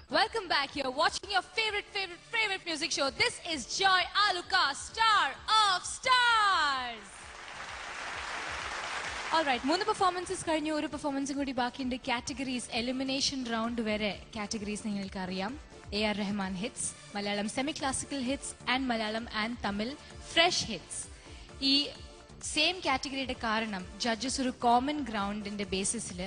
Welcome back. You're watching your favorite music show. This is Joy Aluka, Star of Stars. Alright, 3 performances കഴിഞ്ഞു ഒരു പെർഫോമൻസും കൂടി ബാക്കിയുണ്ട്. Categories elimination round വരെ categories നിങ്ങൾക്ക് അറിയാം. AR Rahman hits, Malayalam semi-classical hits and Malayalam and Tamil fresh hits. ഈ same കാറ്റഗറിയുടെ കാരണം ജഡ്ജസ് ഒരു കോമൺ ഗ്രൗണ്ടിന്റെ ബേസിസിൽ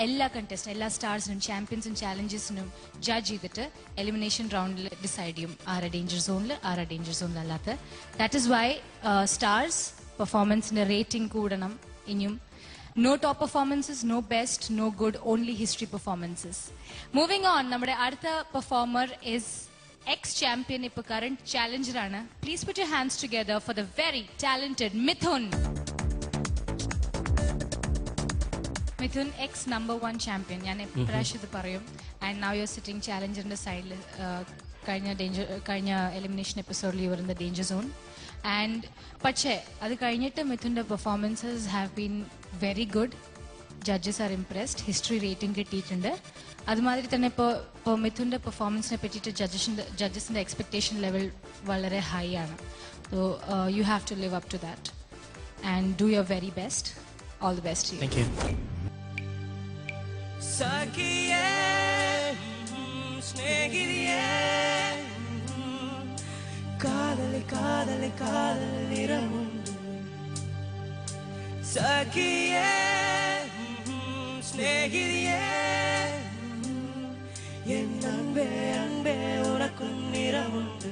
എല്ലാ കണ്ടസ്റ്റന്റ് എല്ലാ സ്റ്റാർസിനും ചാമ്പ്യൻസും ചാലഞ്ചേഴ്സിനും ജഡ്ജ് ചെയ്തിട്ട് എലിമിനേഷൻ റൗണ്ടിൽ ഡിസൈഡ് ചെയ്യും ആരാ ഡേഞ്ചർ സോണിൽ ആരാ ഡേഞ്ചർ സോണിലല്ലാത്ത. ദാറ്റ് ഇസ് വൈ സ്റ്റാർസ് പെർഫോമൻസിന്റെ റേറ്റിംഗ് കൂടണം. ഇനിയും no top performances, no best, no good, only history performances. Moving on, നമ്മുടെ അടുത്ത performer is ex-champion, ഇപ്പോൾ current challenger ആണ്. Please put your hands together for the very talented Mithun. Mithun ex-number 1 champion. ഞാൻ എപ്രാവശ്യം ഇത് പറയും. And now you're sitting challengerന്റെ സൈഡിൽ. കഴിഞ്ഞ elimination എപ്പിസോഡിൽ you were in the danger zone. And പക്ഷേ അത് കഴിഞ്ഞിട്ട് മിഥുന്റെ performances have been very good. Judges are impressed. History rating കിട്ടിയിട്ടുണ്ട്. അതുമാതിരി തന്നെ ഇപ്പോൾ മിഥുന്റെ പെർഫോമൻസിനെ പറ്റിയിട്ട് ജഡ്ജസിന്റെ എക്സ്പെക്ടേഷൻ ലെവൽ വളരെ ഹൈ ആണ്. So you have to live up to that and do your very best. All the best. Thank you. സഖിയേ സ്നേഹിതയേ കാതലെ കാതലെ കാതൽ നിറമുണ്ട് സഖിയേ സ്നേഹിതയേ എൻ അൻപേ അൻപേ ഉനക്കും നിറമുണ്ട്.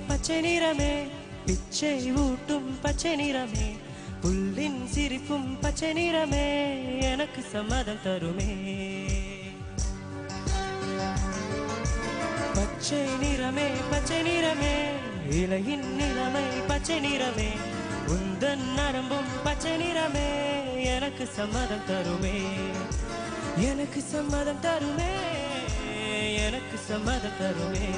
பச்சை நிறமே பிச்சை ஊட்டும் பச்சை நிறமே புல்லின் சிரிப்பும் பச்சை நிறமே எனக்கு சம்மதம் தருமே. பச்சை நிறமே இலையின் நிறமை பச்சை நிறமே உந்தன் நரம்பும் பச்சை நிறமே எனக்கு சம்மதம் தருமே. எனக்கு சம்மதம் தருமே. எனக்கு சம்மதம் தருமே.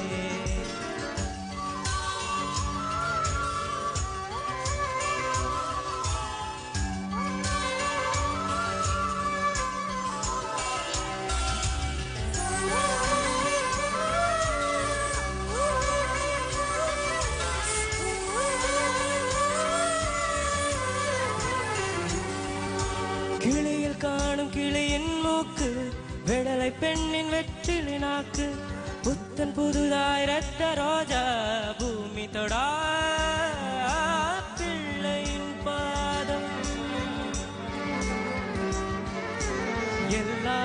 கிளியில் காணும் கிளியின் மூக்கு விடலை பெண்ணின் வெற்றிலை நாக்கு புத்தன் புதுதாய் ரத்த ரோஜா பூமி தொடா பிள்ளையின் பாதம் எல்லா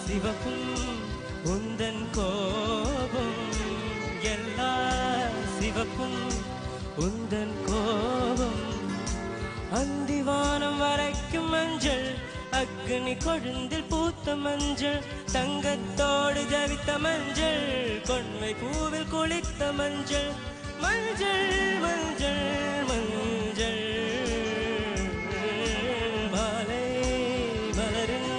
சிவப்பும் உந்தன் கோபம் எல்லா சிவப்பும் உந்தன் கோபம் அந்திவானம் வரைக்கும் மஞ்சள் அக்னி கொழுந்தில் பூத்த மஞ்சள் தங்கத்தோடு ஜவித்த மஞ்சள் கொன்மை பூவில் குளித்த மஞ்சள் மஞ்சள் மஞ்சள் மஞ்சள் மாலை மலரின்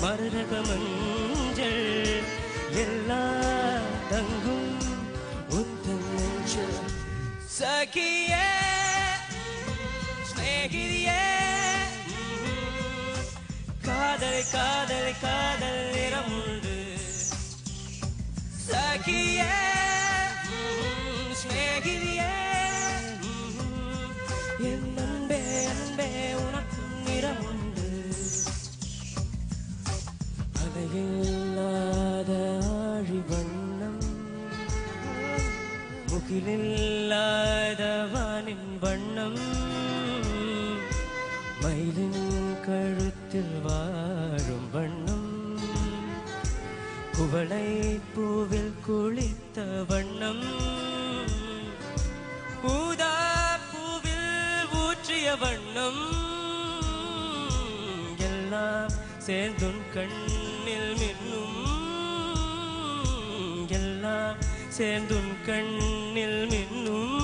மரக மஞ்சள் எல்லா தங்கும் உந்தன் நெஞ்சல் சகியே காதல் காதல் காதல் நிறமுண்டு சகியே ஸ்நேகிதியே என் அன்பே அன்பே உனக்கும் நிறமுண்டு. அலையில்லாத ஆழி வண்ணம் முகிலில்லாத வானின் வண்ணம் மயிலின் கழுத்தில் வாழும் வண்ணம் குவளை பூவில் குளித்த வண்ணம் ஊதா பூவில் ஊற்றிய வண்ணம் எல்லாம் சேர்ந்துன் கண்ணில் மின்னும் எல்லாம் சேர்ந்துன் கண்ணில் மின்னும்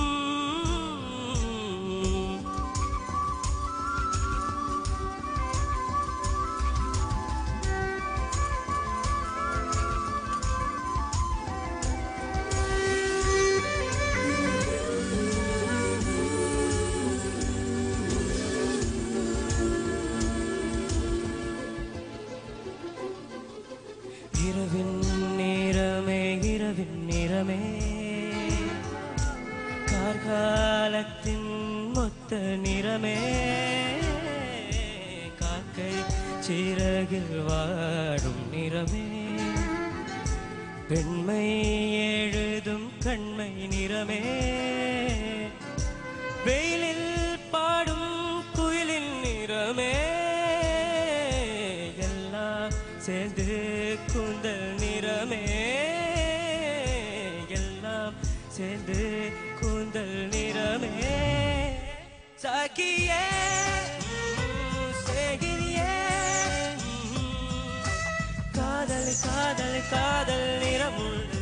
കാലത്തിൻ മൊത്ത നിറമേ കാക്കൈ ചിറകിൽ വാടും നിറമേ പെൺമൈ എഴുതും കൺമൈ നിറമേ വെയിലിൽ പാടും കുയിലിൻ നിറമേ எல்லாம் சேர்ந்து கூந்தல் நிறமே எல்லாம் சேர்ந்து கூந்தல் நிறமே சாக்கியே சேகிரியே காதல் காதல் காதல் நிறமுள்ளு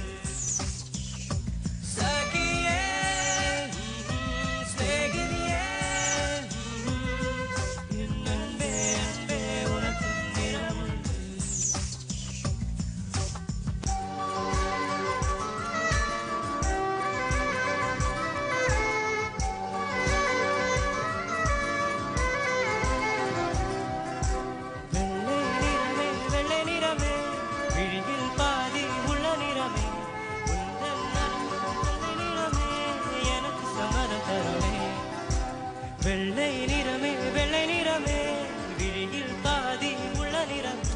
சாக்கியே சேகிரியே என் அன்பே அன்பே உனக்கு நிறமுள்ளு வெள்ளை நிறமே விழியில் பாதி உள்ள நிறமே உந்தன் வெள்ளை நிறமே எனக்கு சம்மதம் தருமே வெள்ளை நிறமே விழியில் பாதி உள்ள நிறமே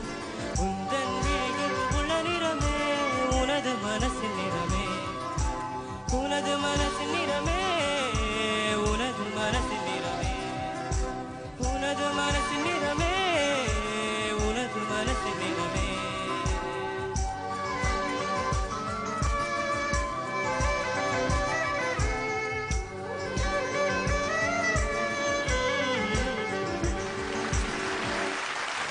உந்தன் விழியில் உள்ள நிறமே உனது மனசின் நிறமே உனது மனசின் நிறமே உனது மனசின் நிறமே உனது மனசின் நிறமே உனது மனசின் நிறமே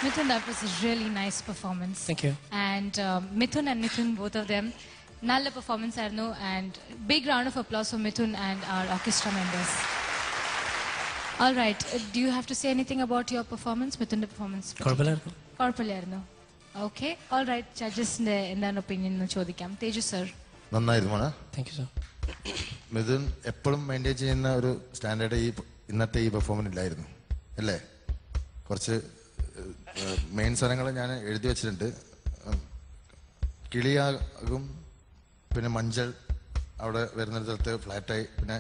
Mithun, that was a really nice performance. Thank you. And Mithun and Mithun, both of them, nalla performance arnu, and big round of applause for Mithun and our orchestra members. All right, do you have to say anything about your performance, Mithun, the performance? കുഴപ്പമില്ലായിരുന്നു. Okay, all right, judgesന്റെ എന്താണ് opinion എന്ന് ചോദിക്കാം. Teju sir. നന്നായിരുന്നു മോനെ. Thank you, sir. Mithun എപ്പോഴും maintain ചെയ്യുന്ന ഒരു standard ഇന്നത്തെ ഈ പെർഫോമൻസ് ഇല്ലായിരുന്നു അല്ലേ? കുറച്ച് മെയിൻ സാധനങ്ങൾ ഞാൻ എഴുതി വെച്ചിട്ടുണ്ട്. കിളിയാകും, പിന്നെ മഞ്ചൾ അവിടെ വരുന്ന സ്ഥലത്ത് ഫ്ലാറ്റായി, പിന്നെ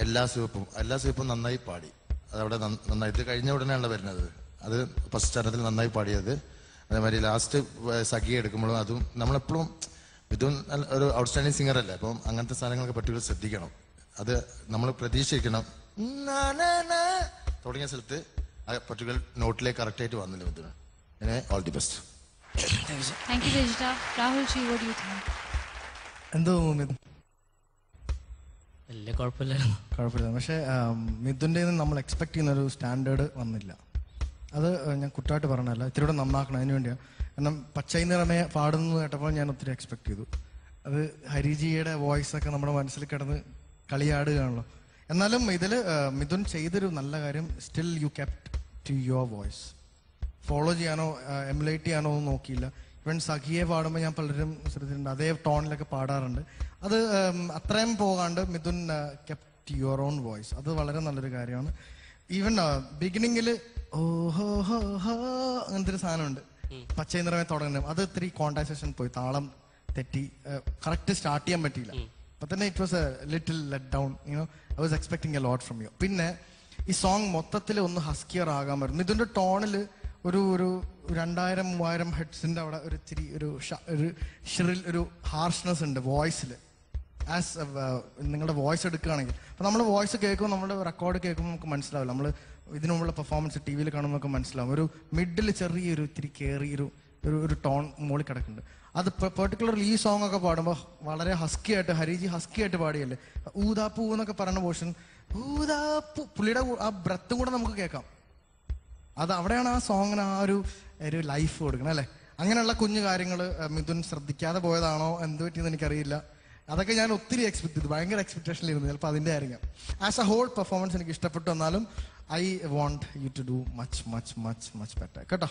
എല്ലാ സ്യൂപ്പും നന്നായി പാടി. അതവിടെ നന്നായി ഇത് കഴിഞ്ഞ ഉടനെയാണ് വരുന്നത്. അത് ഫസ്റ്റ് ചരണത്തിൽ നന്നായി പാടിയത്. അതേമാതിരി ലാസ്റ്റ് സഖി എടുക്കുമ്പോഴും അതും നമ്മളെപ്പോഴും മിഥുൻ ഒരു ഔട്ട്സ്റ്റാൻഡിങ് സിംഗർ അല്ലേ, അപ്പം അങ്ങനത്തെ സാധനങ്ങളൊക്കെ പറ്റി ശ്രദ്ധിക്കണം. അത് നമ്മൾ പ്രതീക്ഷിക്കണം. തുടങ്ങിയ സ്ഥലത്ത് ആ പർട്ടിക്കുലർ നോട്ടിലേക്ക് കറക്റ്റായിട്ട് വന്നില്ല Mithun. All the best. Thank you, Vijita. Rahul ji, what do you think? എന്തോ മിഥുൻ വലിയ കുഴപ്പമില്ല. പക്ഷേ മിഥുൻ്റെ നമ്മൾ എക്സ്പെക്ട് ചെയ്യുന്ന ഒരു സ്റ്റാൻഡേർഡ് വന്നില്ല. അത് ഞാൻ കുറ്റമായിട്ട് പറഞ്ഞല്ല, ഇത്തിരി കൂടെ നന്നാക്കണം. അതിന് വേണ്ടിയാണ്. കാരണം പച്ചൈ നിറമേ പാടുന്നത് കേട്ടപ്പോൾ ഞാൻ ഒത്തിരി എക്സ്പെക്ട് ചെയ്തു. അത് ഹരിജിയുടെ വോയിസ് ഒക്കെ നമ്മുടെ മനസ്സിൽ കിടന്ന് കളിയാടുകയാണല്ലോ. എന്നാലും ഇതിൽ മിഥുൻ ചെയ്തൊരു നല്ല കാര്യം, still you kept to your voice. Follow ചെയ്യാനോ എമുലേറ്റ് ചെയ്യാനോ ഒന്നും നോക്കിയില്ല. ഇവൻ സഖിയെ പാടുമ്പോൾ ഞാൻ പലരും ശ്രദ്ധിച്ചിട്ടുണ്ട്, അതേ ടോണിലൊക്കെ പാടാറുണ്ട്. അത് അത്രയും പോകാണ്ട് Mithun kept your own voice. അത് വളരെ നല്ലൊരു കാര്യമാണ്. ഈവൻ ബിഗിനിങ്ങിൽ ഓഹോ ഹോ ഹോ അങ്ങനത്തെ ഒരു സാധനമുണ്ട്, പച്ചൈ നിറമേ തുടങ്ങുന്നത്. അത് ഇത്തിരി കോൺടാക്സേഷൻ പോയി, താളം തെറ്റി, കറക്റ്റ് സ്റ്റാർട്ട് ചെയ്യാൻ പറ്റിയില്ല. അപ്പൊ തന്നെ it was a little let down. I was expecting a lot from you. പിന്നെ ഈ സോങ് മൊത്തത്തിൽ ഒന്ന് ഹസ്കിയർ ആകാൻ പറ്റും. ഇതിന്റെ ടോണിൽ ഒരു 2000-3000 ഹെഡ്സിന്റെ അവിടെ ഒരു ഇത്തിരി ഒരു ഷ്രിൽ, ഒരു ഹാർഷ്നെസ് ഉണ്ട് വോയിസിൽ. ആസ് നിങ്ങളുടെ വോയിസ് എടുക്കുകയാണെങ്കിൽ, അപ്പൊ നമ്മൾ വോയിസ് കേൾക്കുമ്പോൾ, നമ്മുടെ റെക്കോർഡ് കേൾക്കുമ്പോൾ നമുക്ക് മനസ്സിലാവില്ല. നമ്മൾ ഇതിനു മുമ്പുള്ള പെർഫോമൻസ് ടി വിയിൽ കാണുമ്പോൾ നമുക്ക് മനസ്സിലാവും. ഒരു മിഡിൽ ചെറിയൊരു ഇത്തിരി കയറി ഒരു ടോൺ മുകളിൽ കിടക്കുന്നുണ്ട്. അത് പെർട്ടിക്കുലർലി ഈ സോങ് ഒക്കെ പാടുമ്പോൾ വളരെ ഹസ്കി ആയിട്ട്, ഹരിജി ഹസ്കി ആയിട്ട് പാടിയല്ലേ, ഊതാപ്പൂ എന്നൊക്കെ പറയുന്ന പോർഷൻ, ഊതാപ്പൂ, പുള്ളിയുടെ ആ ബ്രത്തും കൂടെ നമുക്ക് കേൾക്കാം. അത് അവിടെയാണ് ആ സോങ്ങിന് ആ ഒരു ലൈഫ് കൊടുക്കണം അല്ലേ. അങ്ങനെയുള്ള കുഞ്ഞു കാര്യങ്ങൾ മിഥുൻ ശ്രദ്ധിക്കാതെ പോയതാണോ എന്ത് പറ്റിയെന്ന് എനിക്കറിയില്ല. അതൊക്കെ ഞാൻ ഒത്തിരി എക്സ്പെക്ട് ചെയ്തു, ഭയങ്കര എക്സ്പെക്ടേഷനിലിരുന്നു. ചിലപ്പോൾ അതിൻ്റെ ആയിരിക്കാം. ആസ് എ ഹോൾ പെർഫോമൻസ് എനിക്ക് ഇഷ്ടപ്പെട്ടു. എന്നാലും I want you to do much much much much better കേട്ടോ.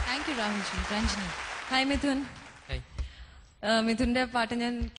Thank you, Rahul ji. Ranjini. Hi Mithun. മിഥുന്റെ പാട്ട് ഞാൻ